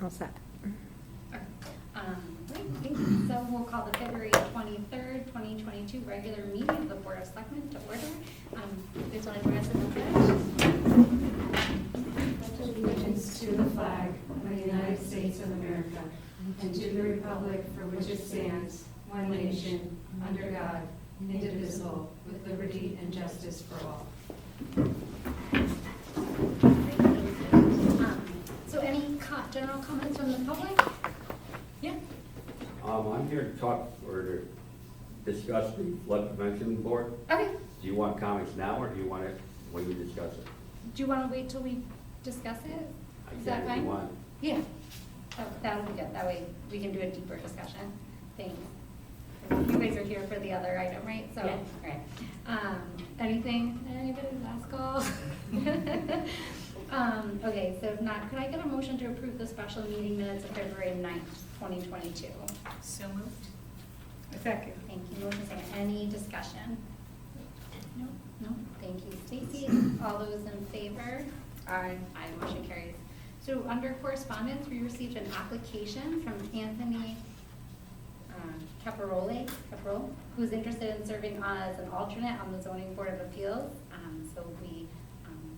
All set. Great, thank you. So we'll call the February 23rd, 2022 regular meeting of the Board of Selectmen to order. Please want to join us in the pledge. Pledge allegiance to the flag of the United States of America and to the republic for which it stands, one nation, under God, indivisible, with liberty and justice for all. So any general comments from the public? Yeah. I'm here to talk or to discuss the flood prevention board. Okay. Do you want comments now, or do you want it when we discuss it? Do you want to wait till we discuss it? Is that If fine? you want. Yeah. Oh, that'll be good. That way we can do a deeper discussion. Thanks. You guys are here for the other item, right? So, Yeah. all right. Anything? Anybody? Last call? Okay, so if not, could I get a motion to approve the special meeting minutes of February 9th, 2022? So moved. Second. Thank you. Motion second. Any discussion? No? No? Thank you, Stacy. All those in favor? Aye. Aye, motion carries. So under correspondence, we received an application from Anthony Caparole, who's interested in serving as an alternate on the Zoning Board of Appeals. So we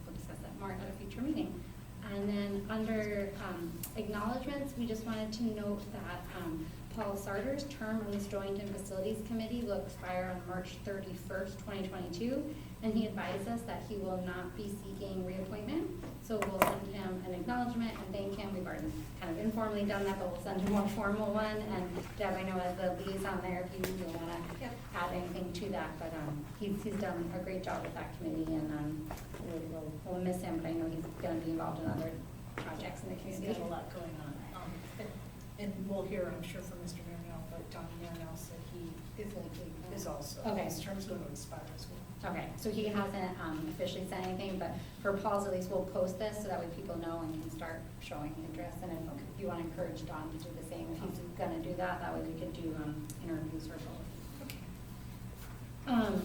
will discuss that more at a future meeting. And then under acknowledgements, we just wanted to note that Paul Sarter's term on the Stonington Facilities Committee will expire on March 31st, 2022, and he advised us that he will not be seeking reappointment. So we'll send him an acknowledgement and thank him. We've already kind of informally done that, but we'll send him a more formal one. And Deb, I know as the liaison there, if you want to add anything to that, but he's done a great job with that committee, and we'll miss him, but I know he's going to be involved in other projects in the He's community. got a lot going on. And we'll hear, I'm sure, from Mr. Marinell, but Don Marinell said he is also, Okay. his term's going to expire as well. Okay, so he hasn't officially said anything, but for Paul's, at least we'll post this so that way people know and can start showing interest. And if you want to encourage Don to do the same, if he's going to do that, that way we could do interviews for both. Okay. Can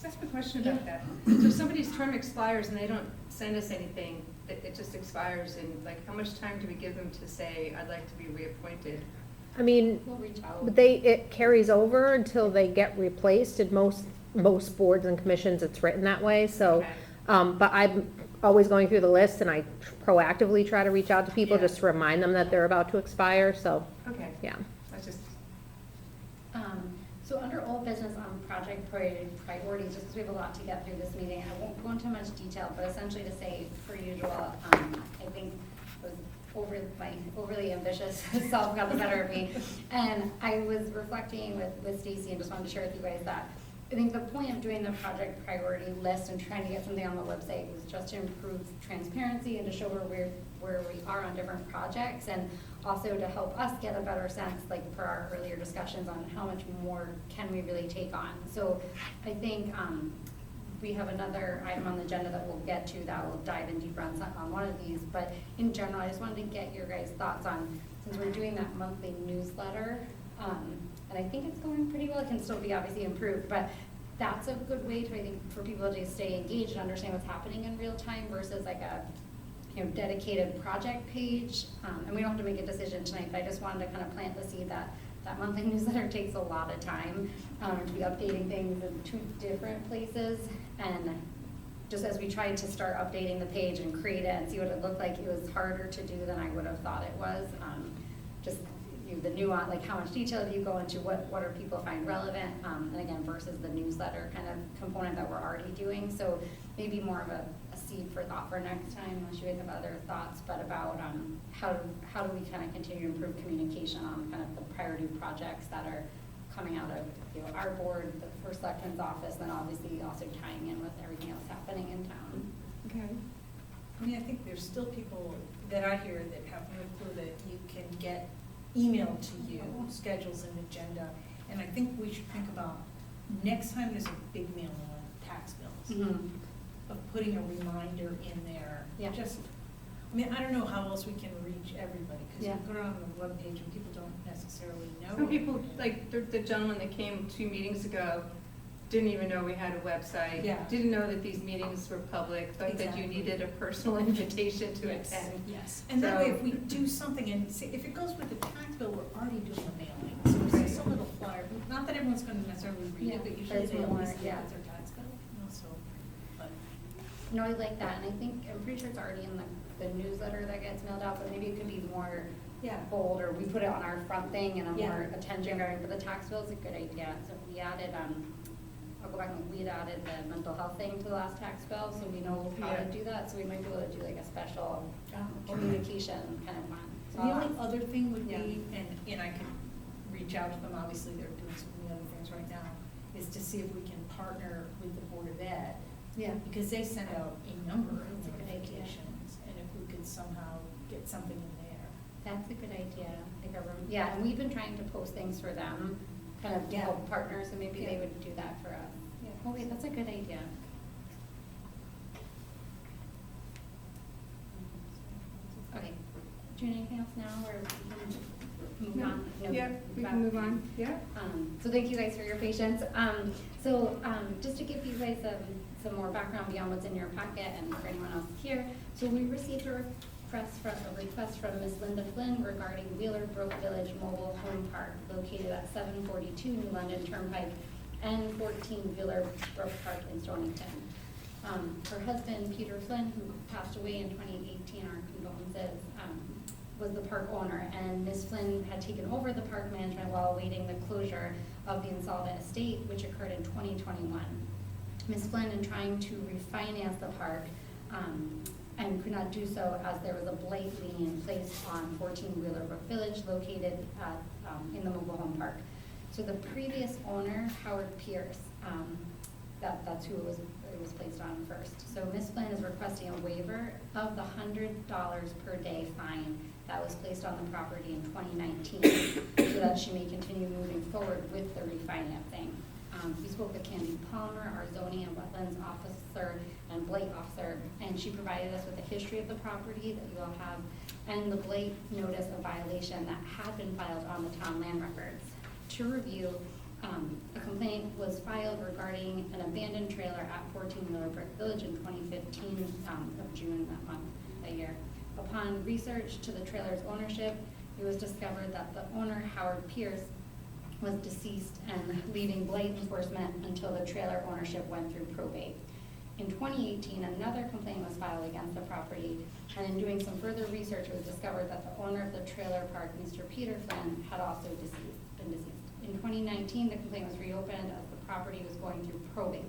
I ask a question about that? So if somebody's term expires and they don't send us anything, it just expires, and like, how much time do we give them to say, I'd like to be reappointed? I mean, We'll reach out. but it carries over until they get replaced. In most boards and commissions, it's written that way, so. Okay. But I'm always going through the list, and I proactively try to reach out to people Yeah. just to remind them that they're about to expire, so, Okay, yeah. that's just, So under old business on project priorities, just because we have a lot to get through this meeting, I won't go into much detail, but essentially to say, per usual, I think was my overly ambitious self got the better of me. And I was reflecting with Stacy and just wanted to share with you guys that I think the point of doing the project priority list and trying to get something on the website was just to improve transparency and to show where we are on different projects, and also to help us get a better sense, like per our earlier discussions, on how much more can we really take on. So I think we have another item on the agenda that we'll get to that will dive in deeper on one of these, but in general, I just wanted to get your guys' thoughts on, since we're doing that monthly newsletter, and I think it's going pretty well. It can still be obviously improved, but that's a good way to, I think, for people to stay engaged and understand what's happening in real time versus like a dedicated project page. And we don't have to make a decision tonight, but I just wanted to kind of plant the seed that monthly newsletter takes a lot of time to be updating things in two different places. And just as we tried to start updating the page and create it and see what it looked like, it was harder to do than I would have thought it was. Just the nuance, like how much detail do you go into, what are people find relevant, and again, versus the newsletter kind of component that we're already doing. So maybe more of a seed for thought for next time, unless you guys have other thoughts, but about how do we kind of continue to improve communication on kind of the priority projects that are coming out of our board, the first Selectmen's office, and obviously also tying in with everything else happening in town. okay. I mean, I think there's still people that I hear that have no clue that you can get emailed to you, schedules and agenda. And I think we should think about next time there's a big mailing on tax bills, of putting a reminder in there. Yeah. Just, I mean, I don't know how else we can reach everybody, because Yeah. you put it on the webpage and people don't necessarily know. Some people, like the gentleman that came 2 meetings ago, didn't even know we had a website. Yeah. Didn't know that these meetings were public, thought that you Exactly. needed a personal invitation to Yes, attend. yes, and that way, So- if we do something, and see, if it goes with the tax bill, we're already doing the mailing, so it's just a little flyer, not that everyone's gonna necessarily read Yeah, it, but but usually it's they at more, least look yeah. at their tax bill, you know, so, but. No, I like that, and I think, I'm pretty sure it's already in the newsletter that gets mailed out, but maybe it could be more Yeah. bold, or we put it on our front thing and a Yeah. more attention grabbing, but the tax bill is a good idea. So we added, I'll go back and we had added the mental health thing to the last tax bill, so we know how to Yeah. do that, so we might be able to do like a special Okay. communication kind of one. So The I'll only ask. other thing would Yeah. be, and I could reach out to them, obviously they're doing so many other things right now, is to see if we can partner with the Board of Ed. Yeah. Because they send out a number of That's a good idea. notifications, and if we could somehow get something in there. That's a good idea, like a room, yeah, and we've been trying to post things for them, kind of Yeah. help partners, so maybe they Yeah. would do that for us. Yeah. Oh wait, that's a good idea. Okay, June, anything else now, or we can move on? No, Yeah, we can move on, yeah. So thank you guys for your patience. Just to give you guys some more background beyond what's in your packet and for anyone else here. So we received a request from Ms. Linda Flynn regarding Wheeler Brook Village Mobile Home Park located at 742 New London Turnpike and 14 Wheeler Brook Park in Stonington. Her husband, Peter Flynn, who passed away in 2018, our condolences, was the park owner, and Ms. Flynn had taken over the park management while awaiting the closure of the insolvent estate, which occurred in 2021. Ms. Flynn, in trying to refinance the park, and could not do so as there was a blight lien placed on 14 Wheeler Brook Village located at, in the mobile home park. So the previous owner, Howard Pierce, that's who it was placed on first. So Ms. Flynn is requesting a waiver of the $100 per day fine that was placed on the property in 2019 so that she may continue moving forward with the refinancing. We spoke with Candy Palmer, our zoning and wetlands officer and blight officer, and she provided us with a history of the property that you all have and the blight notice of violation that had been filed on the town land records. To review, a complaint was filed regarding an abandoned trailer at 14 Miller Brick Village in 2015 of June that month, that year. Upon research to the trailer's ownership, it was discovered that the owner, Howard Pierce, was deceased and leaving blight enforcement until the trailer ownership went through probate. In 2018, another complaint was filed against the property, and in doing some further research, it was discovered that the owner of the trailer park, Mr. Peter Flynn, had also been deceased. In 2019, the complaint was reopened as the property was going through probate.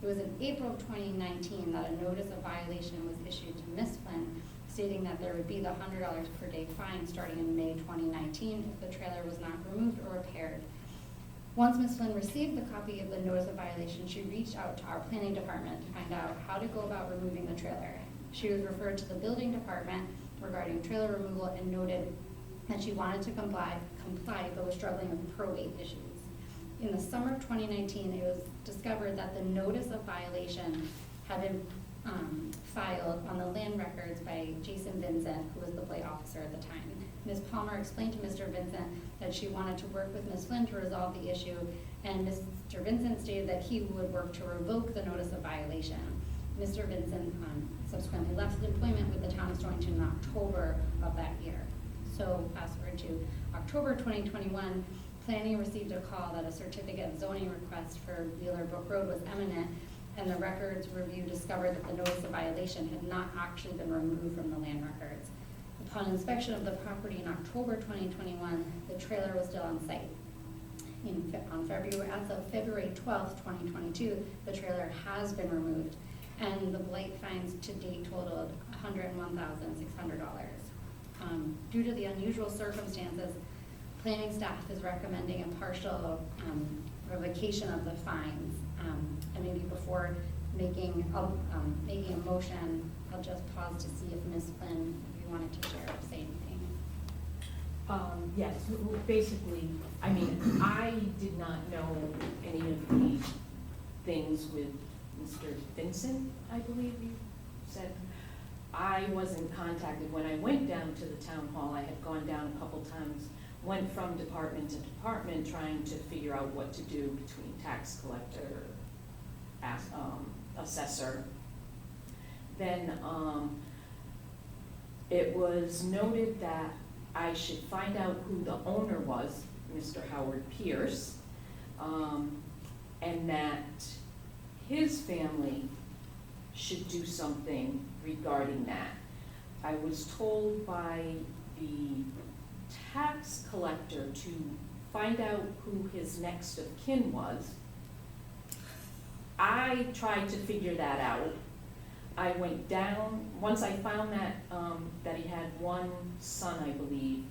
It was in April of 2019 that a notice of violation was issued to Ms. Flynn, stating that there would be the $100 per day fine starting in May 2019 if the trailer was not removed or repaired. Once Ms. Flynn received the copy of the notice of violation, she reached out to our planning department to find out how to go about removing the trailer. She was referred to the building department regarding trailer removal and noted that she wanted to comply, but was struggling with probate issues. In the summer of 2019, it was discovered that the notice of violation had been filed on the land records by Jason Vincent, who was the blight officer at the time. Ms. Palmer explained to Mr. Vincent that she wanted to work with Ms. Flynn to resolve the issue, and Mr. Vincent stated that he would work to revoke the notice of violation. Mr. Vincent subsequently left his employment with the town of Stonington in October of that year. So fast forward to October 2021, planning received a call that a certificate of zoning request for Wheeler Brook Road was imminent, and the records review discovered that the notice of violation had not actually been removed from the land records. Upon inspection of the property in October 2021, the trailer was still on site. As of February 12th, 2022, the trailer has been removed, and the blight fines to date totaled $101,600. Due to the unusual circumstances, planning staff is recommending a partial revocation of the fines. And maybe before making a motion, I'll just pause to see if Ms. Flynn, if you wanted to share or say anything. Yes, basically, I mean, I did not know any of the things with Mr. Vincent, I believe you said. I wasn't contacted. When I went down to the town hall, I had gone down a couple times, went from department to department trying to figure out what to do between tax collector, assessor. Then, it was noted that I should find out who the owner was, Mr. Howard Pierce, and that his family should do something regarding that. I was told by the tax collector to find out who his next of kin was. I tried to figure that out. I went down, once I found that, that he had one son, I believe,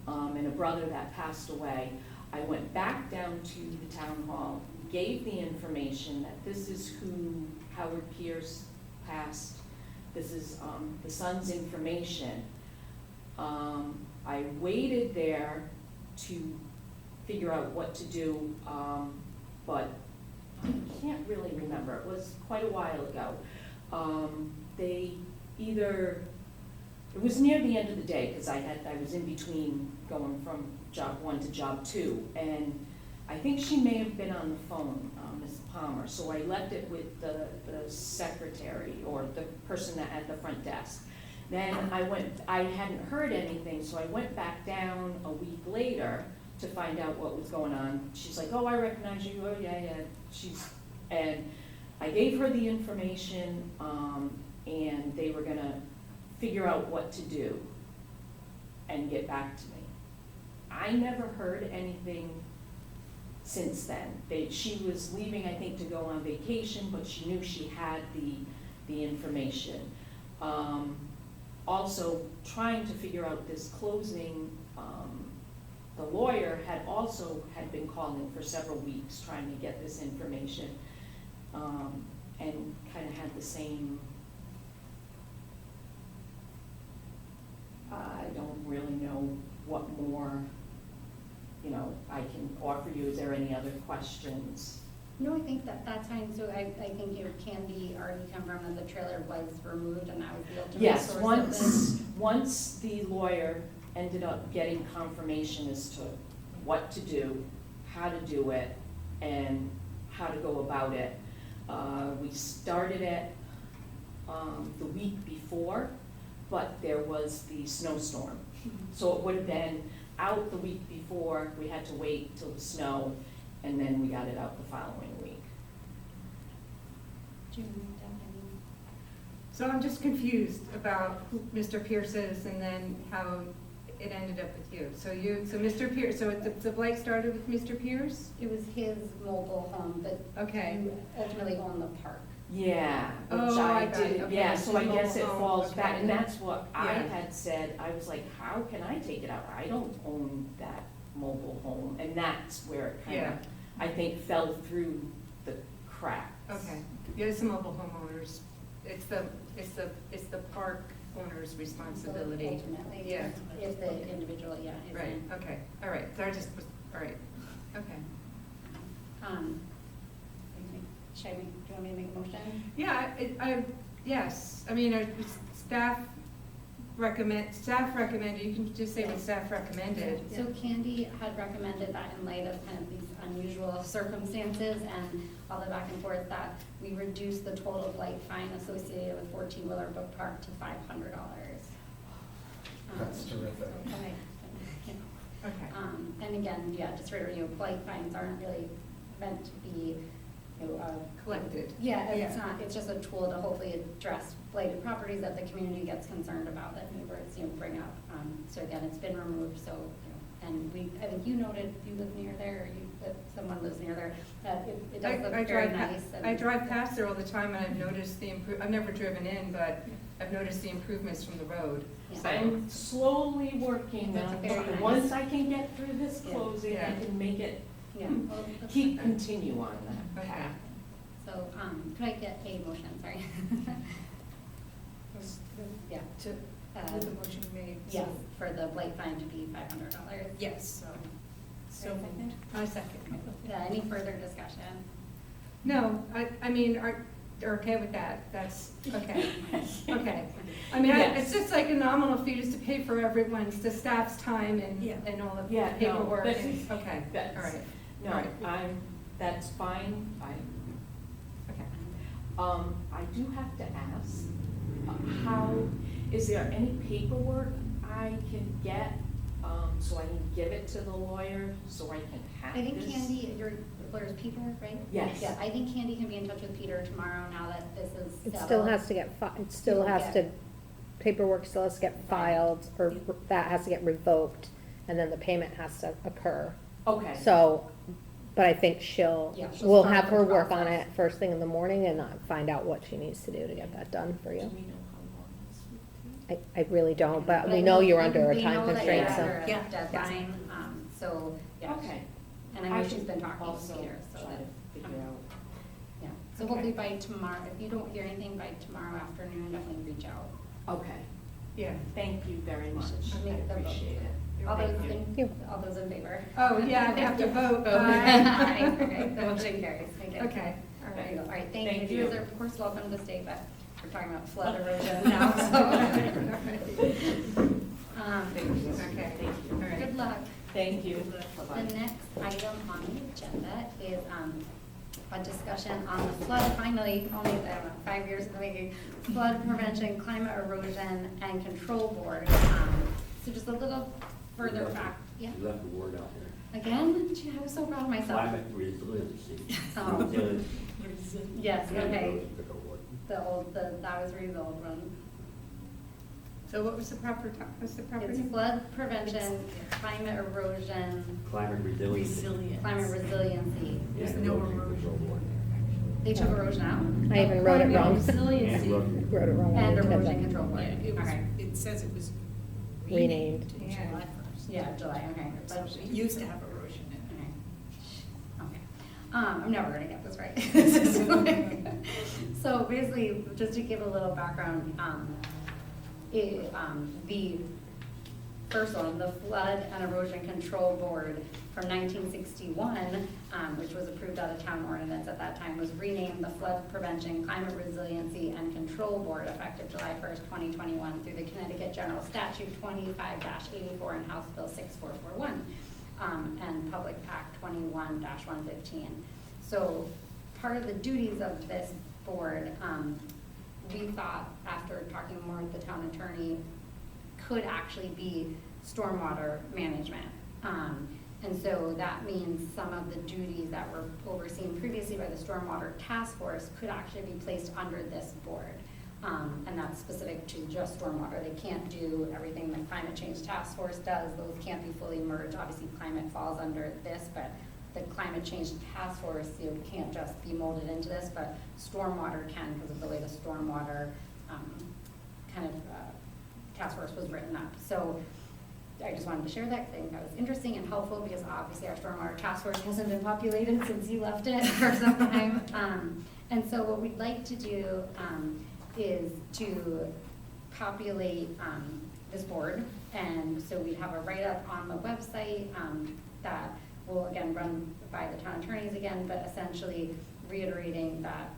and a brother that passed away, I went back down to the town hall, gave the information that this is who Howard Pierce passed, this is the son's information. I waited there to figure out what to do, but I can't really remember, it was quite a while ago. They either, it was near the end of the day, because I was in between going from job 1 to job 2, and I think she may have been on the phone, Ms. Palmer, so I left it with the secretary, or the person that at the front desk. Then I hadn't heard anything, so I went back down a week later to find out what was going on. She's like, oh, I recognize you, oh, yeah, and I gave her the information, and they were gonna figure out what to do and get back to me. I never heard anything since then. She was leaving, I think, to go on vacation, but she knew she had the information. Also, trying to figure out this closing, the lawyer had been calling for several weeks trying to get this information, and kind of had the same, I don't really know what more, I can offer you. Is there any other questions? No, I think that's fine, so I think your Candy already confirmed that the trailer was removed and that was the ultimate Yes, source of this. once the lawyer ended up getting confirmation as to what to do, how to do it, and how to go about it. We started it the week before, but there was the snowstorm. So it would have been out the week before, we had to wait till the snow, and then we got it out the following week. Do you want to have any? So I'm just confused about who Mr. Pierce is and then how it ended up with you. So Mr. Pierce, so the Blight started with Mr. Pierce? It was his mobile home, but Okay. you ultimately own the park. Yeah, which Oh, I I got it. did, Okay. yeah, so I guess it Mobile home, falls okay. back, and that's what I Yeah. had said. I was like, how can I take it out? I don't own that mobile home, and that's where it kind Yeah. of, I think, fell through the cracks. Okay, yeah, it's the mobile homeowners, it's the park owner's responsibility. Ultimately, Yeah. if the individual, is Right, in. okay, all right, so I just was, all right, okay. Do you want me to make a motion? Yeah, yes, I mean, staff recommended, you can just say what staff recommended. So Candy had recommended that in light of kind of these unusual circumstances and all the back and forth, that we reduce the total blight fine associated with 14-wheeler book park to $500. That's terrific. Okay. Okay. And again, just for, blight fines aren't really meant to be, Collected. Yeah, and Yeah. it's not, it's just a tool to hopefully address blighted properties that the community gets concerned about, that neighbors, bring up. So again, it's been removed, so, and I think you noted, you live near there, or that someone lives near there, that it does look very nice. I drive past there all the time, and I've noticed I've never driven in, but I've noticed the improvements from the road. Yeah. So- I'm slowly working That's on very it. nice. Once I can get through this Yeah. closing, I Yeah. can make it, Yeah. well, that's keep fine. continue on that Okay. path. So, could I get a motion, sorry? Yeah. With the motion made. Yes, for the blight fine to be $500. Yes, so moved. I second. Any further discussion? No, I mean, are okay with that? That's, okay, okay. I mean, Yes. it's just like a nominal fee just to pay for everyone's, the staff's time Yeah. and all the Yeah, no, paperwork. but- Okay, all That's- right. No, Right. that's fine, Okay. I do have to ask, how, is there any paperwork I can get, so I can give it to the lawyer, so I can have I think this? Candy, your lawyer's Peter, right? Yes. Yeah, I think Candy can be in touch with Peter tomorrow now that this is It settled. still has to get, it still It'll has to, get- paperwork still has to get filed, or that has to get revoked, and then the payment has to occur. Okay. So, but I think Yeah, she'll we'll start have the her work on process. it first thing in the morning and find out what she needs to do to get that done for Do you. we know how long this would take? I really don't, but we I know you're they- under a they time know that constraint, you're so. under a Yeah. deadline, so, yeah. Okay. And I know she's can been talking with also Peter, so try that, to figure out. yeah. So hopefully by tomorrow, if you don't hear anything by tomorrow afternoon, definitely reach out. Okay. Yeah, thank you very much. should I make the vote. appreciate it. All those Thank you. in, all those in favor? Oh, yeah, they have to vote. Aye, okay, the motion carries, thank you. Okay, all There you right. go, all right, thank Thank you. you. You guys are of course welcome to stay, but we're talking about flood erosion now, so. Thank you. Okay. Thank you. All right. Good luck. Thank you. The Bye-bye. next item on the agenda is a discussion on the flood, finally, only, I don't know, 5 years in the making, flood prevention, climate erosion, and control board. So just a little further back, yeah, You left the word out there. again, gee, I was so proud of myself. Climate resiliency. Oh. Resiliency. Yes, Yeah, okay, those took a word. that was the old one. So what was the proper, what's the proper It's name? flood prevention, climate erosion, Climate resiliency. climate resiliency. Yeah, There's no erosion erosion. control board. They took erosion out? I even wrote it wrong. Resiliency. And Wrote it wrong. And on the erosion agenda. control board, Yeah, it was, okay. it says it was Renamed. renamed Yeah. July 1st. Yeah, July, okay. So But- it used to have erosion in it. Okay. Okay. I'm never gonna get this right. This is like- So basically, just to give a little background, the first one, the Flood and Erosion Control Board from 1961, which was approved out of town ordinance at that time, was renamed the Flood Prevention, Climate Resiliency and Control Board effective July 1st, 2021 through the Connecticut General Statute 25-84 and House Bill 6441, and Public Act 21-115. So part of the duties of this board, we thought, after talking more with the town attorney, could actually be stormwater management. And so that means some of the duties that were overseen previously by the Stormwater Task Force could actually be placed under this board. And that's specific to just stormwater. They can't do everything the Climate Change Task Force does. Those can't be fully merged. Obviously, climate falls under this, but the Climate Change Task Force, can't just be molded into this, but stormwater can because of the way the stormwater task force was written up. So I just wanted to share that because I think that was interesting and helpful because obviously our stormwater task force hasn't been populated since you left it for some time. And so what we'd like to do is to populate this board. And so we have a write-up on the website that will again run by the town attorneys again, but essentially reiterating that,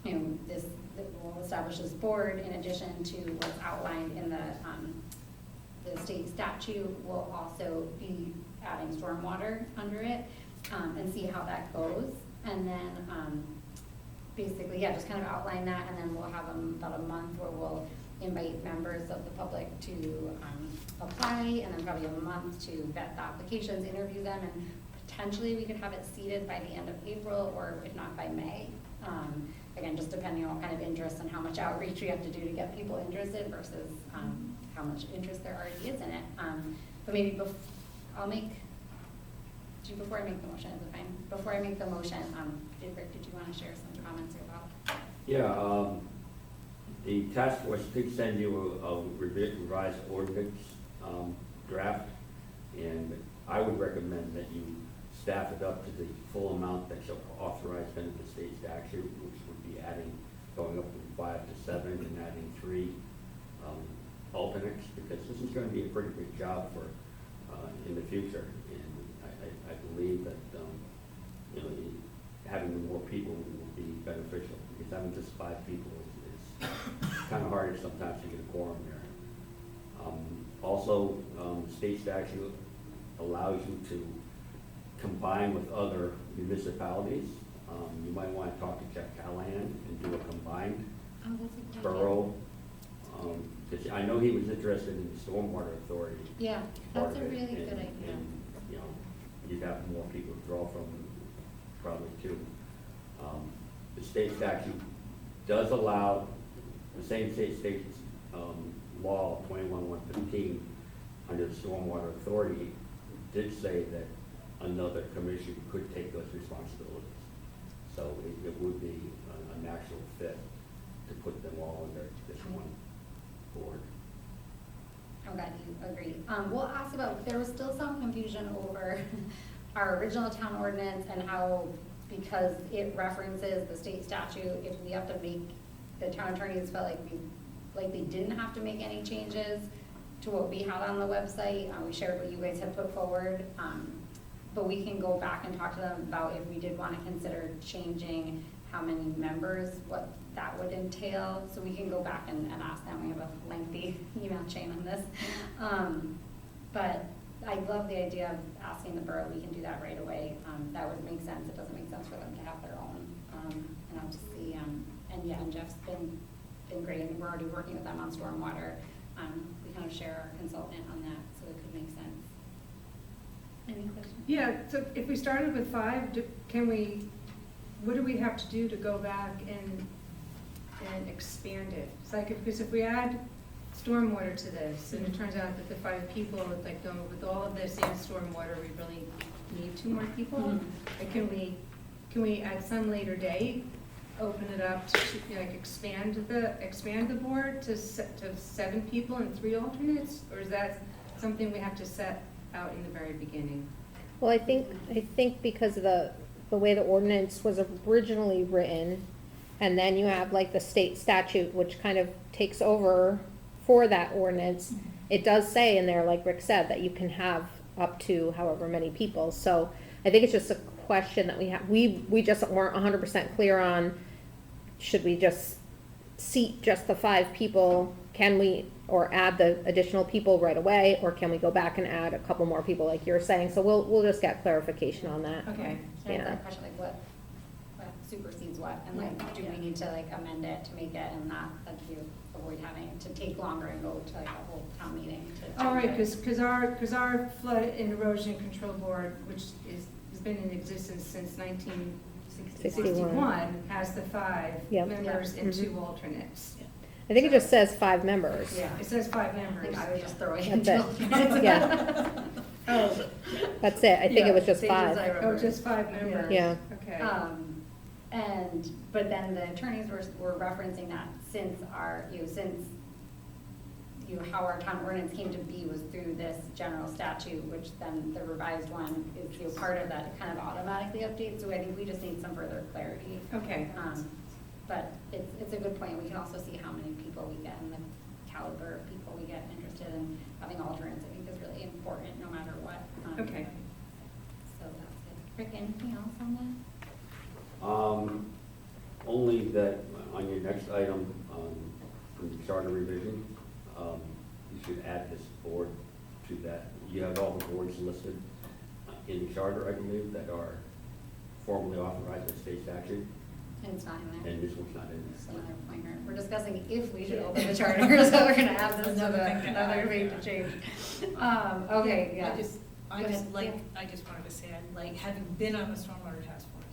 this, that we'll establish this board in addition to what's outlined in the state statute. We'll also be adding stormwater under it, and see how that goes. And then, basically, yeah, just kind of outline that, and then we'll have about a month where we'll invite members of the public to apply, and then probably a month to vet the applications, interview them, and potentially we could have it seated by the end of April, or if not by May. Again, just depending on what kind of interest and how much outreach we have to do to get people interested versus how much interest there already is in it. But maybe before I make the motion, is it fine? Before I make the motion, Rick, did you want to share some comments about? Yeah, the task force did send you a revised ordinance draft, and I would recommend that you staff it up to the full amount that's authorized under the state statute, which would be going up from 5 to 7 and adding 3 alternates, because this is going to be a pretty big job for in the future. And I believe that having more people will be beneficial, because having just 5 people is kind of hard sometimes to get a quorum there. Also, state statute allows you to combine with other municipalities. You might want to talk to Jeff Callahan and do a Oh, that's a good idea. borough. 'Cause I know he was interested in the stormwater authority. Yeah, part that's a of it, really good and- idea. And, you know, you'd have more people to draw from, probably too. The state statute does allow, the same state law, 21-115, under the stormwater authority, did say that another commission could take those responsibilities. So it would be a natural fit to put them all under this one board. I'm glad you agree. We'll ask about, there was still some confusion over our original town ordinance and how, because it references the state statute, if we have to make, the town attorneys felt like they didn't have to make any changes to what we had on the website. We shared what you guys had put forward. But we can go back and talk to them about if we did want to consider changing how many members, what that would entail. So we can go back and ask them. We have a lengthy email chain on this. But I love the idea of asking the borough. We can do that right away. That would make sense. It doesn't make sense for them to have their own. And I'll just see, and Jeff's been great, and we're already working with them on stormwater. We kind of share our consultant on that, so it could make sense. Any questions? Yeah, so if we started with 5, what do we have to do to go back and expand it? It's like, because if we add stormwater to this, and it turns out that the 5 people, like, with all of this and stormwater, we really need 2 more people? Like, can we at some later date, open it up to, like, expand the board to 7 people and 3 alternates? Or is that something we have to set out in the very beginning? Well, I think because of the way the ordinance was originally written, and then you have like the state statute, which kind of takes over for that ordinance, it does say in there, like Rick said, that you can have up to however many people. So I think it's just a question that we just weren't 100% clear on, should we just seat just the 5 people? Can we, or add the additional people right away, or can we go back and add a couple more people like you're saying? So we'll just get clarification on that. Okay. And Yeah. that question, like what supersedes what, and like, do we need to like amend it to make it and not, like, you avoid having to take longer and go to like a whole town meeting to. All right, change it? because our flood and erosion control board, which has been in existence since 1961, has the 5 Yep. members and Mhm. 2 alternates. I think it just says 5 members. Yeah, it says 5 I members. think I was just throwing That's in. it. Yeah. Oh, That's it, I think it was just Pages I 5. oh, remember. just 5 members? Yeah. Okay. But then the attorneys were referencing that how our town ordinance came to be was through this general statute, which then the revised one is, part of that, it kind of automatically updates, so I think we just need some further clarity. Okay. But it's a good point, we can also see how many people we get and the caliber of people we get interested in having alternates, I think is really important, no matter what. Okay. So that's it. Rick, anything else on that? Only that on your next item, from the charter revision, you should add this board to that. You have all the boards listed in the charter, I believe, that are formally authorized by state statute, And it's not in there. and this one's not in Just there. another pointer. We're discussing if we should open the charter, so we're gonna add this to another thing to change. Okay, yeah. I Go just ahead. like, Yeah. I just wanted to say, I like, having been on the stormwater task force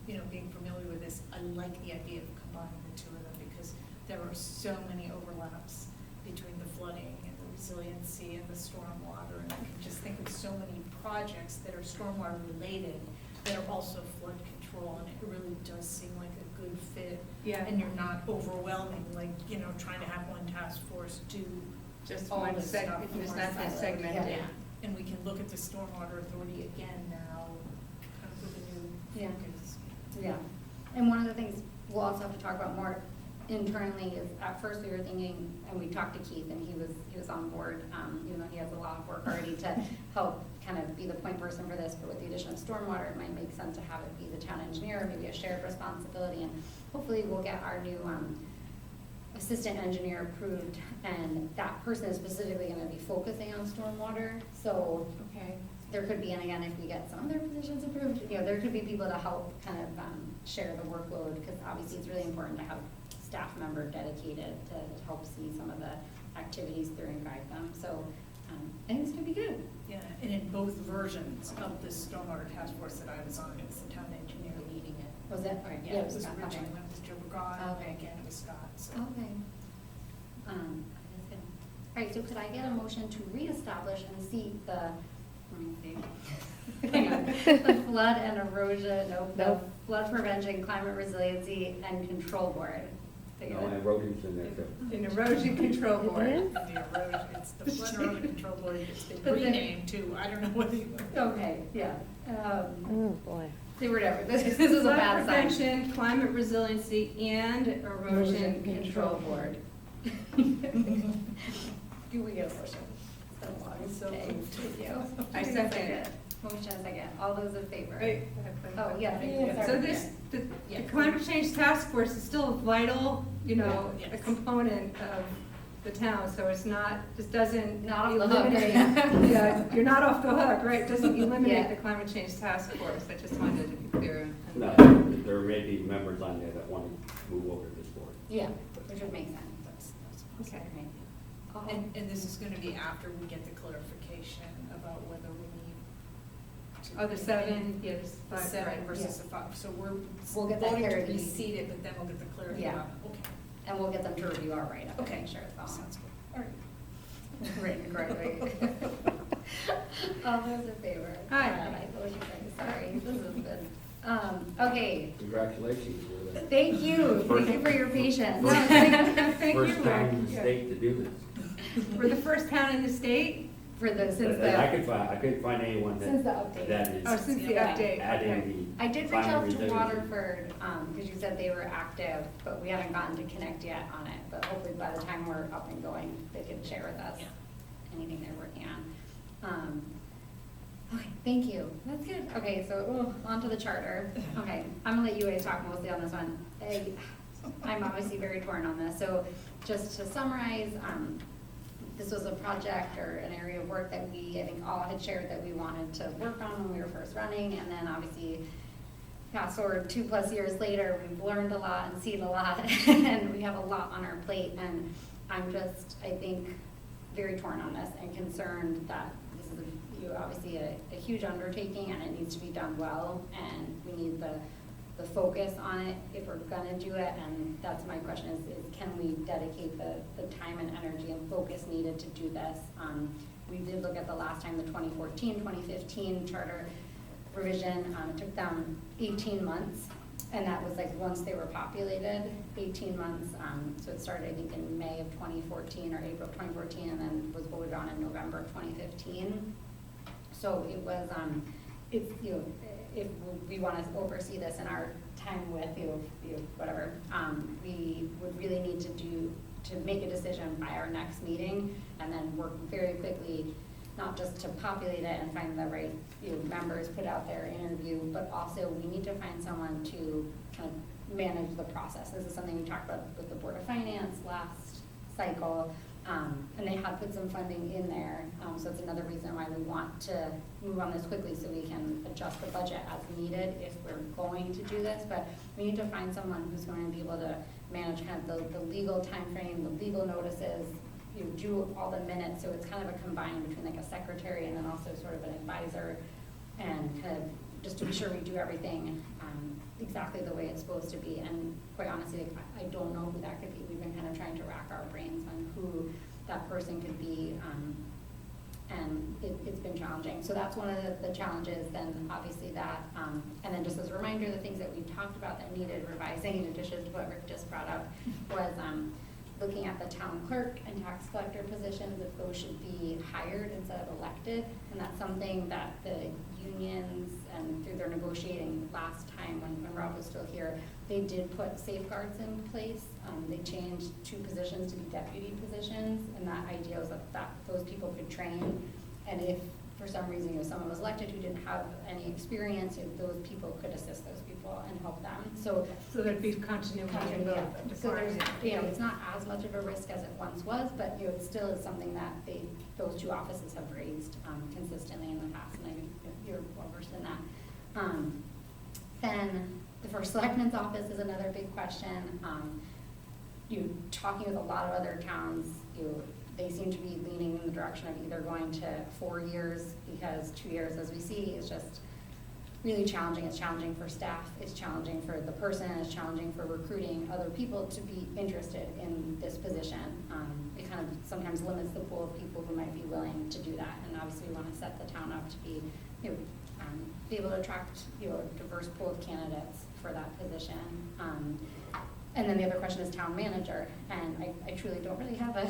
and, being familiar with this, I like the idea of combining the 2 of them because there are so many overlaps between the flooding and the resiliency and the stormwater. And I can just think of so many projects that are stormwater related that are also flood control, and it really does seem like a good fit. Yeah. And you're not overwhelming, like, trying to have one task force do Just all one the stuff. it's more not that siloed. segmented. Yeah. And we can look at the stormwater authority again now, kind of with a new Yeah. focus. Yeah, and one of the things we'll also have to talk about more internally is, at first we were thinking, and we talked to Keith, and he was on board, even though he has a lot of work already to help kind of be the point person for this, but with the addition of stormwater, it might make sense to have it be the town engineer, maybe a shared responsibility, and hopefully we'll get our new assistant engineer approved, and that person is specifically gonna be focusing on stormwater, so Okay. there could be, and again, if we get some of their positions approved, there could be people to help kind of share the workload, because obviously it's really important to have staff member dedicated to help see some of the activities through and guide them. So I think it's gonna be good. Yeah, and in both versions of the stormwater task force that I was on, it was the town engineer leading it. Was it? All right, Yeah, it was Scott, originally okay. when it was Joe McGraw, and Okay. again, it was Scott, so. Okay. That's good. All right, so could I get a motion to reestablish and seat the, let me see. Hang on. The flood and erosion, the Nope. flood prevention, climate resiliency and control board. Did I No, get it? erosion's in there too. An erosion control board. is? The erosion, it's the flood erosion control board, it's been But then- renamed too, I don't know whether you. Okay, yeah. Oh, boy. See, whatever, this is a Flood bad sign. prevention, climate resiliency, and erosion Erosion control board. Do we get a motion? It's been a long So day moved. with you. I second. Motion and second. All those in favor? Right. Oh, yeah. Yeah. So this, the Yeah. climate change task force is still a vital, you know, Yeah. a component of the town, so it's not, just doesn't. Not off the hook. eliminate- Yeah, you're not off the hook, right, doesn't Yeah. eliminate the climate change task force, I just wanted to be clear. No, there may be members on there that want to move over to this board. Yeah, which would make sense. That's Okay. And this is gonna be after we get the clarification about whether we need to. Oh, the 7, yes, The 5, seven right, versus yeah. the 5, so we're We'll get that voting to clarity. reseat it, but then we'll get the clarity Yeah. on, okay, And we'll get them to review our write-up and okay. make sure it's all Sounds good, all right. written correctly. All those in favor? Aye. Motion carries. Sorry, this has been, okay. Congratulations. You're the Thank you for your patience. No, thank you, first time in the Rick. state to do this. We're the first town in the state? For the, since And I the, couldn't find anyone since the that, update. that is Oh, since the Yeah. update, okay. adding the. I did reach climate out to resiliency. Waterford, because you said they were active, but we haven't gotten to connect yet on it. But hopefully by the time we're up and going, they can share with us Yeah. anything they're working on. Okay, thank you. That's good. Okay, so on to the charter. Okay, I'm gonna let you guys talk mostly on this one. I'm obviously very torn on this. So just to summarize, this was a project or an area of work that we, I think, all had shared that we wanted to work on when we were first running, and then obviously, fast forward 2+ years later, we've learned a lot and seen a lot, and we have a lot on our plate, and I'm just, I think, very torn on this and concerned that this is, obviously a huge undertaking, and it needs to be done well, and we need the focus on it if we're gonna do it, and that's my question is can we dedicate the time and energy and focus needed to do this? We did look at the last time, the 2014, 2015 charter revision, it took them 18 months, and that was like once they were populated, 18 months, so it started I think in May of 2014 or April of 2014, and then was voted on in November of 2015. So it was, it's, if we want to oversee this in our time with you, whatever, we would really need to make a decision by our next meeting, and then work very quickly, not just to populate it and find the right, members, put out their interview, but also we need to find someone to kind of manage the process. This is something we talked about with the Board of Finance last cycle, and they had put some funding in there, so it's another reason why we want to move on this quickly so we can adjust the budget as needed if we're going to do this, but we need to find someone who's going to be able to manage kind of the legal timeframe, the legal notices, do all the minutes, so it's kind of a combine between like a secretary and then also sort of an advisor, and kind of just to be sure we do everything exactly the way it's supposed to be. And quite honestly, like, I don't know who that could be. We've been kind of trying to rack our brains on who that person could be, and it's been challenging. So that's one of the challenges. Then obviously that, and then just as a reminder, the things that we talked about that needed revising in addition to what Rick just brought up was looking at the town clerk and tax collector positions, if those should be hired instead of elected. And that's something that the unions and through their negotiating last time when Rob was still here, they did put safeguards in place. They changed 2 positions to be deputy positions, and that idea was that those people could train. And if for some reason someone was elected who didn't have any experience, those people could assist those people and help them. So there'd be continuity in both so there's, departments. it's not as much of a risk as it once was, but it still is something that those 2 offices have raised consistently in the past, and I think you're well versed in that. Then the first selectman's office is another big question. talking with a lot of other towns, they seem to be leaning in the direction of either going to 4 years, because 2 years, as we see, is just really challenging. It's challenging for staff, it's challenging for the person, it's challenging for recruiting other people to be interested in this position. It kind of sometimes limits the pool of people who might be willing to do that, and obviously we want to set the town up to be, be able to attract, a diverse pool of candidates for that position. And then the other question is town manager, and I truly don't really have a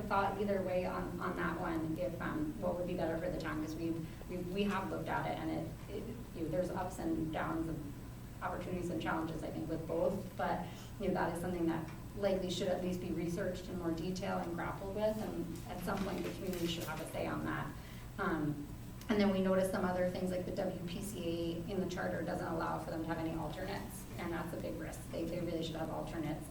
thought either way on that one, if, what would be better for the town, because we have looked at it, and there's ups and downs of opportunities and challenges, I think, with both, but, that is something that likely should at least be researched in more detail and grappled with, and at some point the community should have a say on that. And then we noticed some other things, like the WPCA in the charter doesn't allow for them to have any alternates, and that's a big risk. They really should have alternates.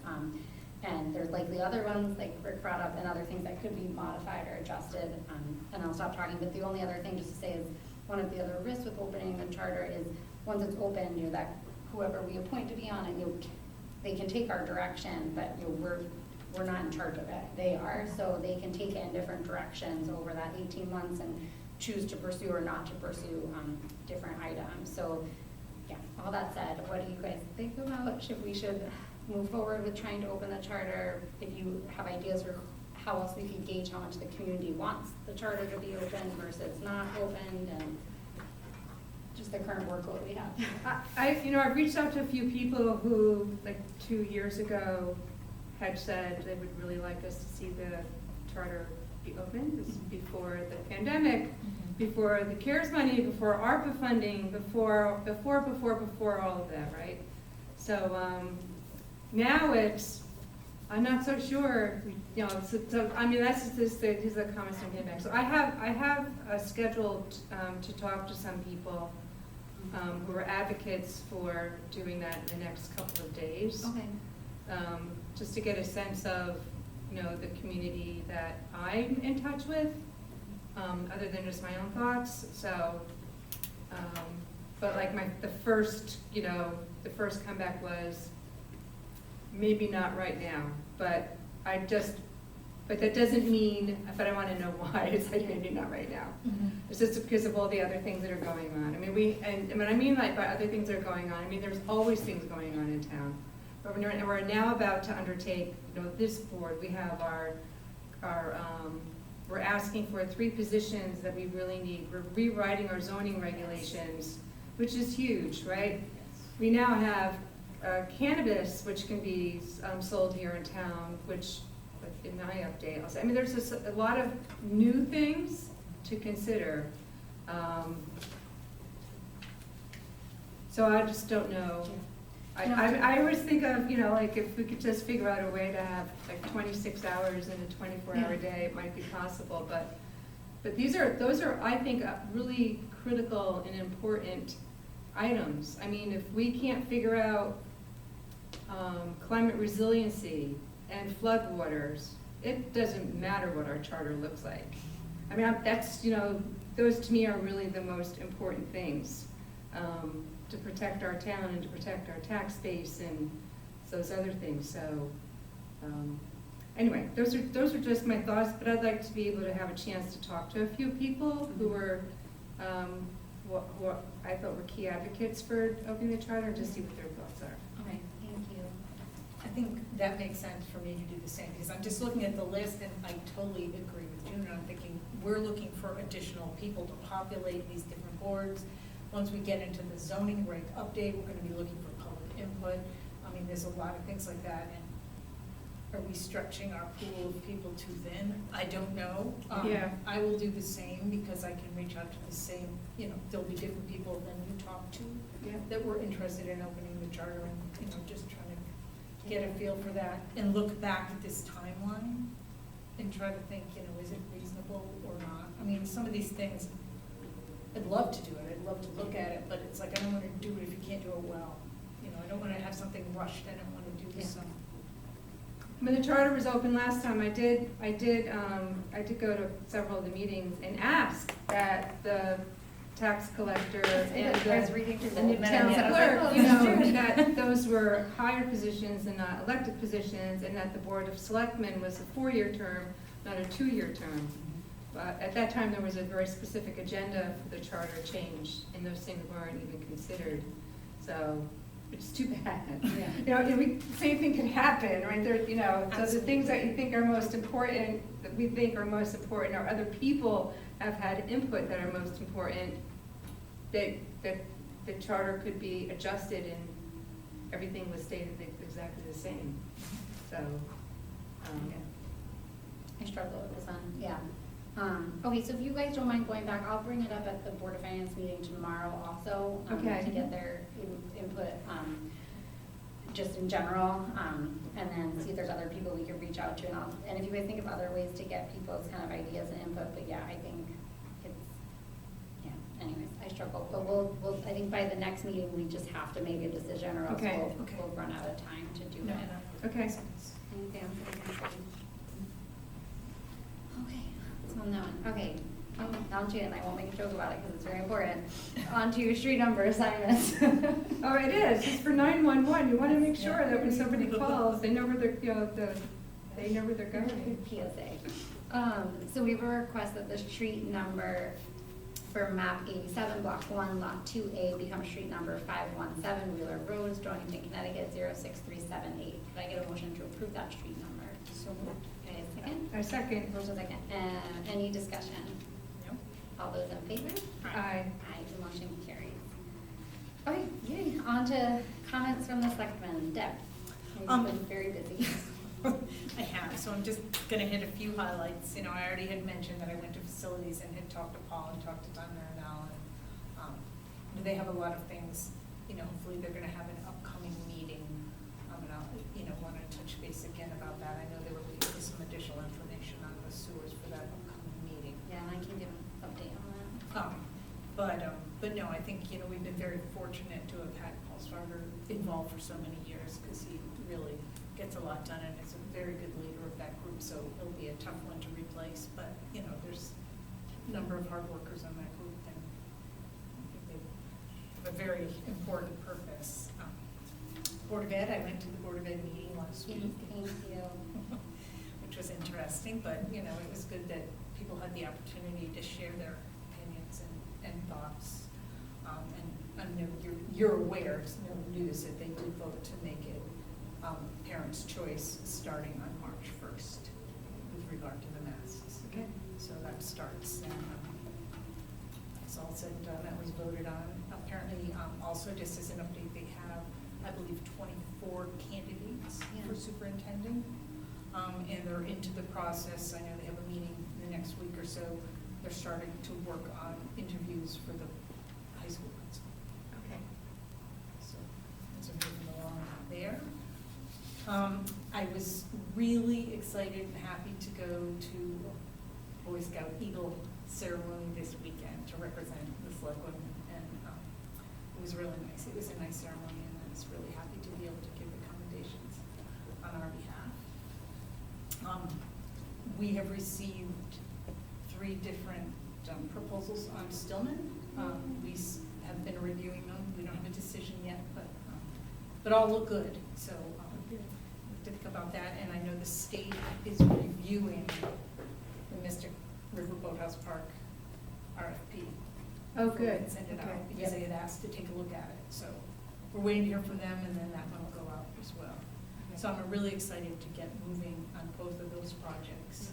And there's likely other ones, like Rick brought up, and other things that could be modified or adjusted. And I'll stop talking, but the only other thing just to say is, one of the other risks with opening the charter is, once it's open, that whoever we appoint to be on it, they can take our direction, but we're not in charge of it. They are, so they can take it in different directions over that 18 months and choose to pursue or not to pursue different items. So, yeah, all that said, what do you guys think about, we should move forward with trying to open the charter? If you have ideas for how else we can gauge how much the community wants the charter to be open versus not opened, and just the current workload we have. I've reached out to a few people who, like 2 years ago, had said they would really like us to see the charter be open. This is before the pandemic, before the CARES money, before ARPA funding, before all of that, right? So now I'm not so sure. So I mean, that's just these are the comments I'm getting back. So I have scheduled to talk to some people who are advocates for doing that in the next couple of days. Okay. Just to get a sense of, the community that I'm in touch with, other than just my own thoughts. So, but like the first comeback was maybe not right now, but that doesn't mean, but I want to know why it's like maybe not right now. It's just because of all the other things that are going on. I mean, and what I mean by other things that are going on, I mean, there's always things going on in town. But we're now about to undertake, this board, we have we're asking for 3 positions that we really need. We're rewriting our zoning regulations, which is huge, right? We now have cannabis, which can be sold here in town, which in my update, I'll say, I mean, there's just a lot of new things to consider. So I just don't know. I always think of, like if we could just figure out a way to have like 26 hours in a 24-hour day, it might be possible. But those are, I think, really critical and important items. I mean, if we can't figure out climate resiliency and floodwaters, it doesn't matter what our charter looks like. I mean, that's, those to me are really the most important things. To protect our town and to protect our tax base and those other things. So anyway, those are just my thoughts, but I'd like to be able to have a chance to talk to a few people who were what I thought were key advocates for opening the charter, and just see what their thoughts are. Okay, thank you. I think that makes sense for me to do the same, because I'm just looking at the list and I totally agree with June, and I'm thinking we're looking for additional people to populate these different boards. Once we get into the zoning reg update, we're gonna be looking for public input. I mean, there's a lot of things like that, and are we stretching our pool of people too thin? I don't know. Yeah. I will do the same, because I can reach out to the same, there'll be different people than you talk to that were interested in opening the charter, and, just trying to get a feel for that and look back at this timeline and try to think, is it reasonable or not? I mean, some of these things, I'd love to do it, I'd love to look at it, but it's like, I don't want to do it if you can't do it well. I don't want to have something rushed, I don't want to do this. When the charter was open last time, I did go to several of the meetings and ask that the tax collector I was reading through the and the minutes, town and I was like, clerk, oh, you that's know, true. that those were higher positions and not elected positions, and that the Board of Selectmen was a 4-year term, not a 2-year term. But at that time, there was a very specific agenda for the charter change, and those things weren't even considered. So it's too bad. Yeah. You know, same thing can happen, right? There, you know, so the things that you think are most important, that we think are most important, or other people have had input that are most important, that the charter could be adjusted and everything was stated exactly the same. So, I struggle with this one, yeah. Okay, so if you guys don't mind going back, I'll bring it up at the Board of Finance meeting tomorrow also. Okay. To get their input, just in general, and then see if there's other people we could reach out to, and if you guys think of other ways to get people's kind of ideas and input, but yeah, I think it's, yeah, anyways, I struggle, but I think by the next meeting, we just have to make a decision, or else Okay. we'll run out of time to do No, it. no. okay. Anything else that I can say? Okay, so on that one, okay, on to, and I won't make a joke about it because it's very important, on to your street number assignments. Oh, it is, it's for 911, you wanna make sure that when somebody calls, they know where they're, you know, they know where they're going. PSA. So we have a request that the street number for map 87, block 1, lot 2A, become street number 517 Wheeler Road, Stonington, Connecticut, 06378. Could I get a motion to approve that street number? So moved. Okay, a second? A second. Motion second. Any discussion? No? All those in favor? Aye. Aye, the motion carries. Okay, yay, on to comments from the selectmen. Deb, you've been very busy. I have, so I'm just gonna hit a few highlights. You know, I already had mentioned that I went to facilities and had talked to Paul and talked to Donna and Al, and they have a lot of things, you know, hopefully they're gonna have an upcoming meeting. And I'll, you know, wanna touch base again about that. I know they were looking for some additional information on the sewers for that upcoming meeting. Yeah, and I can give an update on that. But no, I think, you know, we've been very fortunate to have had Paul Starver involved for so many years, because he really gets a lot done and is a very good leader of that group, so it'll be a tough one to replace, but, you know, there's a number of hard workers on that group, and I think they have a very important purpose. Board of Ed, I went to the Board of Ed meeting last week. Thank you. Which was interesting, but, you know, it was good that people had the opportunity to share their opinions and thoughts. And I know you're aware, it's no news, that they did vote to make it parents' choice starting on March 1st with regard to the masks. Okay. So that starts, and it's all said and done, that was voted on. Apparently, also, just as an update, they have, I believe, 24 candidates for superintendent. And they're into the process. I know they have a meeting in the next week or so. They're starting to work on interviews for the high school principal. Okay. So things are moving along there. I was really excited and happy to go to Boy Scout Eagle ceremony this weekend to represent the Selectmen, and it was really nice. It was a nice ceremony, and I was really happy to be able to give recommendations on our behalf. We have received 3 different proposals on Stillman. We have been reviewing them. We don't have a decision yet, but all look good. So we have to think about that. And I know the state is reviewing the Mystic River Boathouse Park RFP. Oh, good. Send it Okay. out because they had asked to take a look at it. So we're waiting to hear from them, and then that one will go out as well. So I'm really excited to get moving on both of those projects.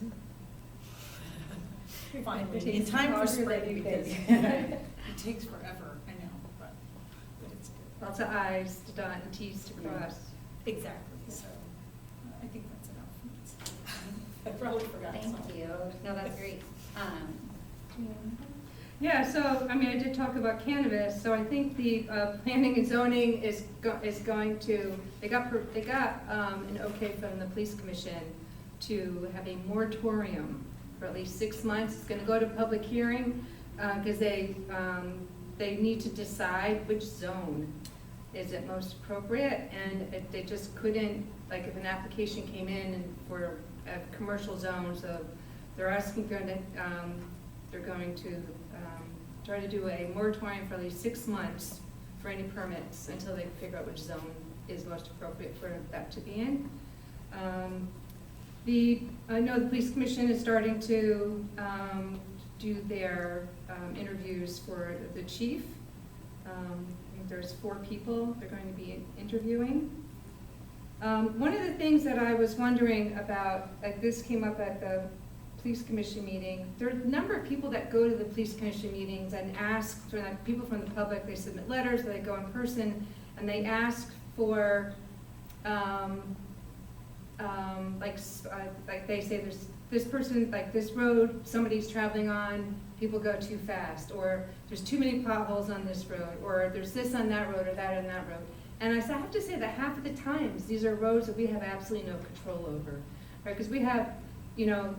Finally, It in takes time for longer spring, than you because think. it takes forever, I know, but it's good. Lots of I's to dot and T's to cross. Exactly, so I think that's enough. I probably forgot something. Thank you. No, that's great. Yeah, so, I mean, I did talk about cannabis, so I think the planning and zoning is going to, they got an okay from the police commission to have a moratorium for at least 6 months. It's gonna go to public hearing, because they need to decide which zone is it most appropriate, and they just couldn't, like, if an application came in and for a commercial zone, so they're asking, they're going to try to do a moratorium for at least 6 months for any permits until they figure out which zone is most appropriate for that to be in. I know the police commission is starting to do their interviews for the chief. I think there's 4 people they're going to be interviewing. One of the things that I was wondering about, like this came up at the police commission meeting, there are a number of people that go to the police commission meetings and ask, for like people from the public, they submit letters, they go in person, and they ask for, like they say there's this person, like this road somebody's traveling on, people go too fast, or there's too many potholes on this road, or there's this on that road, or that on that road. And I have to say that half of the times, these are roads that we have absolutely no control over, right? Because we have, you know,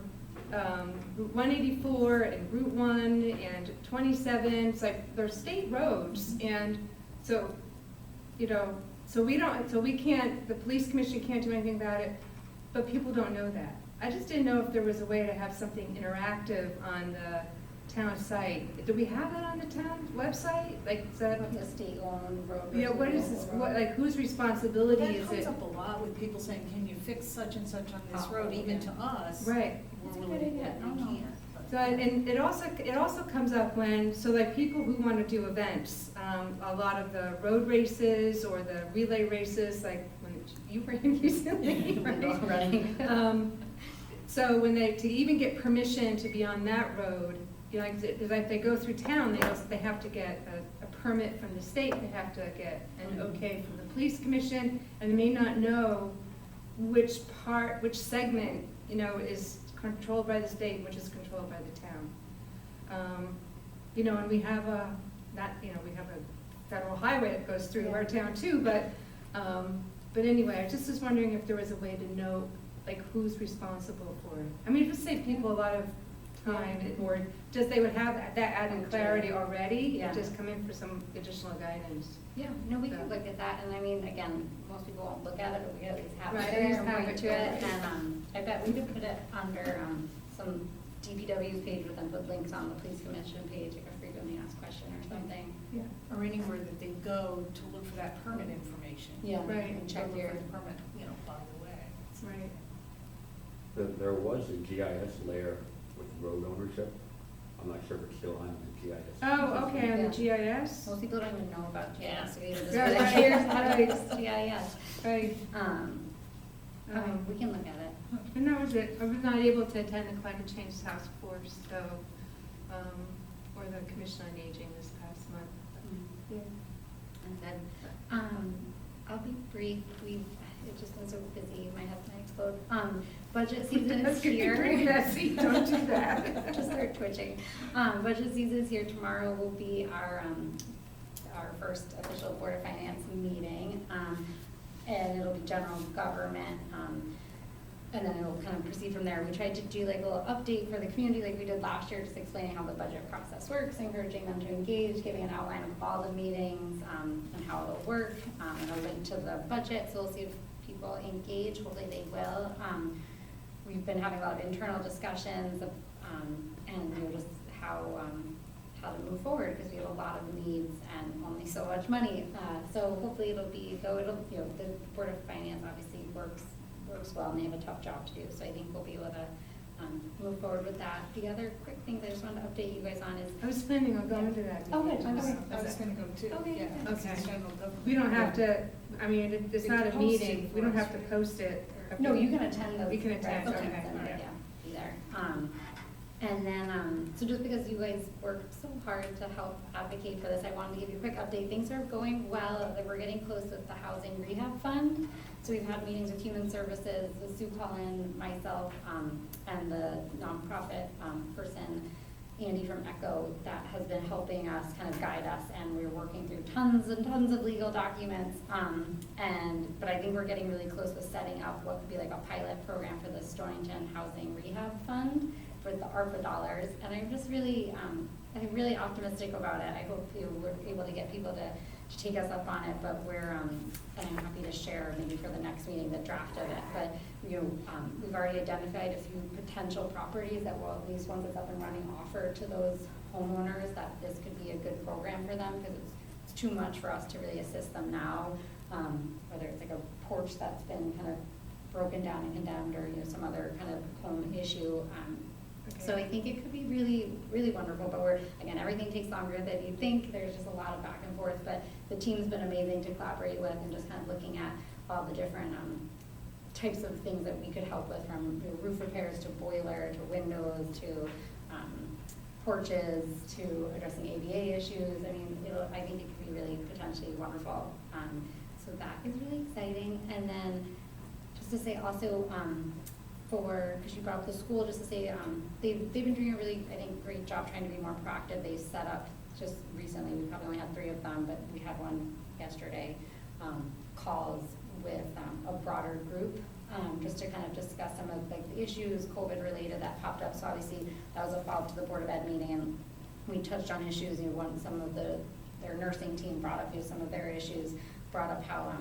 Route 184 and Route 1 and 27, it's like, they're state roads, and so, you know, so we can't, the police commission can't do anything about it, but people don't know that. I just didn't know if there was a way to have something interactive on the town site. Do we have that on the town website? Like, is that? The state-owned road. Yeah, what is this, what, like, whose responsibility That is comes it? up a lot with people saying, can you fix such and such on this Oh, road, even yeah. to us? Right. That's a We're good willing to idea. get, I don't we know. can't. So, and it also comes up when, so like people who want to do events, a lot of the road races or the relay races, like when you ran recently, right? Running. So when to even get permission to be on that road, you know, like they go through town, they have to get a permit from the state, they have to get an okay from the police commission, and they may not know which segment, you know, is controlled by the state, which is controlled by the town. You know, and we have a federal highway that goes through our town too, but anyway, I just was wondering if there was a way to know, like, who's responsible for it. I mean, it would save people a lot of time, or just they would have that added clarity already, Yeah. and just come in for some additional guidance. Yeah, no, we So- could look at that, and I mean, again, most people won't look at it, but we could at least have Right, it at least there and have point it to it, there. and, I bet we could put it under, some DPW's page with them, put links on the police commission page, like a frequently asked question or something. Yeah. Or anywhere that they go to look for that permit information. Yeah, Right. and check Look your, for the permit, you know, by the way. Right. There was a GIS layer with road ownership. I'm not sure if it's still on the GIS. Oh, okay, on the GIS? most people don't even know about GIS, so we even just Yeah, put it right. here, how to use GIS. Right. We can look at it. And that was it. I was not able to attend the climate change task force, so, or the commission on aging this past month. Yeah. And then, I'll be brief, it's just been so busy, my head's gonna explode. Budget season That's is getting here. pretty messy, don't do that. Just start twitching. Budget season is here, tomorrow will be our first official Board of Finance meeting. And it'll be general government, and then it'll kind of proceed from there. We tried to do like a little update for the community like we did last year, just explaining how the budget process works, encouraging them to engage, giving an outline of all the meetings, and how it'll work, and a link to the budget, so we'll see if people engage, hopefully they will. We've been having a lot of internal discussions, and you know, just how to move forward, because we have a lot of needs and only so much money. So hopefully it'll, you know, the Board of Finance obviously works well, and they have a tough job to do, so I think we'll be able to move forward with that. The other quick things I just wanted to update you guys on is, I was planning on going to that. Oh, good. meeting. Okay. I was gonna go too, Okay, yeah. good. It's Okay. general government. We don't have to, I mean, it's not a It's posted meeting, we don't for us, have to right? post it. no, you can attend those. We can attend, right, okay, and, all right. yeah, be there. And then, so just because you guys worked so hard to help advocate for this, I wanted to give you a quick update. Things are going well, that we're getting close with the housing rehab fund. So we've had meetings with Human Services, with Sue Cullen, myself, and the nonprofit person, Andy from ECHO, that has been helping us kind of guide us, and we're working through tons and tons of legal documents. But I think we're getting really close with setting up what could be like a pilot program for the Stonington Housing Rehab Fund for the ARPA dollars. And I'm just really, I'm really optimistic about it. I hope we're able to get people take us up on it, but and I'm happy to share maybe for the next meeting the draft of it. But, we've already identified a few potential properties that will, at least once it's up and running, offer to those homeowners that this could be a good program for them, because it's too much for us to really assist them now. Whether it's like a porch that's been kind of broken down and condemned, or, some other kind of home issue. So I think it could be really, really wonderful, but again, everything takes longer than you think. There's just a lot of back and forth, but the team's been amazing to collaborate with, and just kind of looking at all the different types of things that we could help with, from roof repairs to boiler to windows to porches to addressing ADA issues. I mean, I think it could be really potentially wonderful. So that is really exciting. And then just to say also, because you brought up the school, just to say, they've been doing a really, I think, great job trying to be more proactive. They set up just recently, we probably only had 3 of them, but we had one yesterday, calls with a broader group, just to kind of discuss some of like the issues COVID related that popped up. So obviously that was a follow-up to the Board of Ed meeting, and we touched on issues. Some of their nursing team brought up some of their issues, brought up how,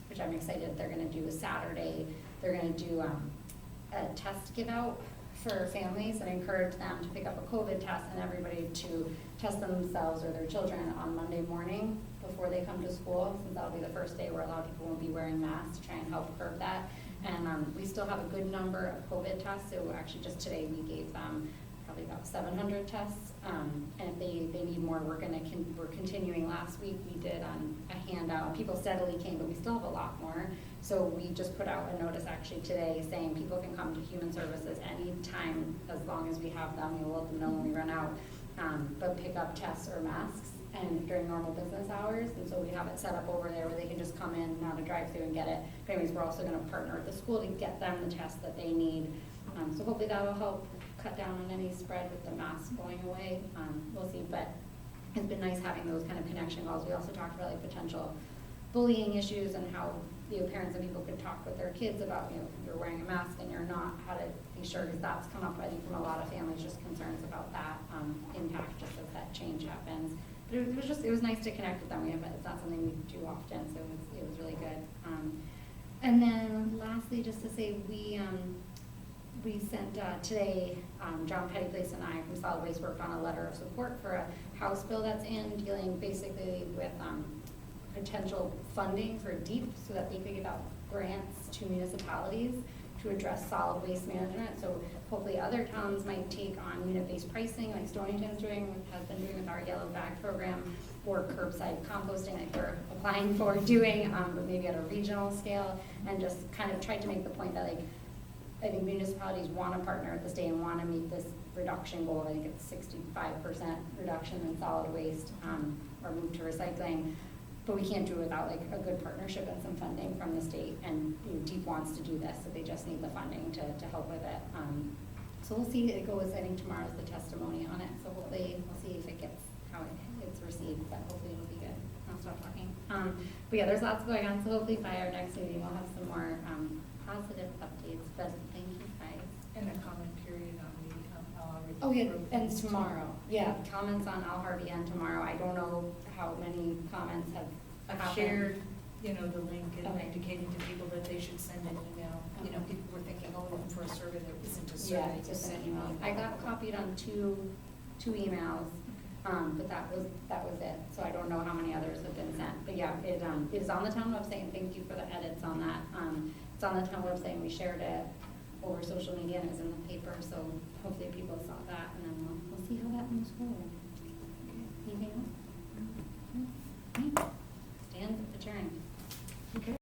which I'm excited they're going to do a Saturday. They're going to do a test give out for families and encourage them to pick up a COVID test, and everybody to test themselves or their children on Monday morning before they come to school, since that'll be the first day where a lot of people won't be wearing masks, to try and help curb that. And we still have a good number of COVID tests, so actually just today we gave them probably about 700 tests. And if they need more, we're continuing. Last week we did a handout. People steadily came, but we still have a lot more. So we just put out a notice actually today saying people can come to Human Services anytime as long as we have them. We'll let them know when we run out, but pick up tests or masks and during normal business hours. And so we have it set up over there where they can just come in, not a drive-through, and get it. But anyways, we're also going to partner with the school to get them the tests that they need. So hopefully that will help cut down on any spread with the masks going away. We'll see, but it's been nice having those kind of connection calls. We also talked about like potential bullying issues and how parents and people could talk with their kids about, if you're wearing a mask and you're not, how to be sure, because that's come up, I think, from a lot of families, just concerns about that impact just as that change happens. But it was nice to connect with them. It's not something we do often, so it was really good. And then lastly, just to say, we sent today, John Pettyplace and I from Solid Waste worked on a letter of support for a House bill that's dealing basically with potential funding for DEEP, so that they could give out grants to municipalities to address solid waste management. So hopefully other towns might take on unit-based pricing, like Stonington's has been doing with our yellow bag program, or curbside composting, like we're applying for doing, but maybe at a regional scale, and just kind of tried to make the point that, like, I think municipalities want to partner with the state and want to meet this reduction goal. I think it's 65% reduction in solid waste, or move to recycling. But we can't do it without like a good partnership and some funding from the state. And DEEP wants to do this, so they just need the funding to help with it. So we'll see how it goes. I think tomorrow's the testimony on it. So hopefully we'll see if it gets how it's received. But hopefully it'll be good. I'll stop talking. But yeah, there's lots going on. So hopefully by our next meeting we'll have some more positive updates. But thank you guys. And a comment period on the Oh yeah, and tomorrow. Yeah, comments on Al Harvey and tomorrow. I don't know how many comments have I've happened. shared, the link and Okay. indicating to people that they should send an email. People were thinking, looking for a survey that isn't a Yeah, survey. just an email. I got copied on two emails, but that was it. So I don't know how many others have been sent. But yeah, it is on the town website, and thank you for the edits on that. It's on the town website, and we shared it over social media, and it was in the paper, so hopefully people saw that, and then we'll see how that moves forward. Anything else? Stand adjourned.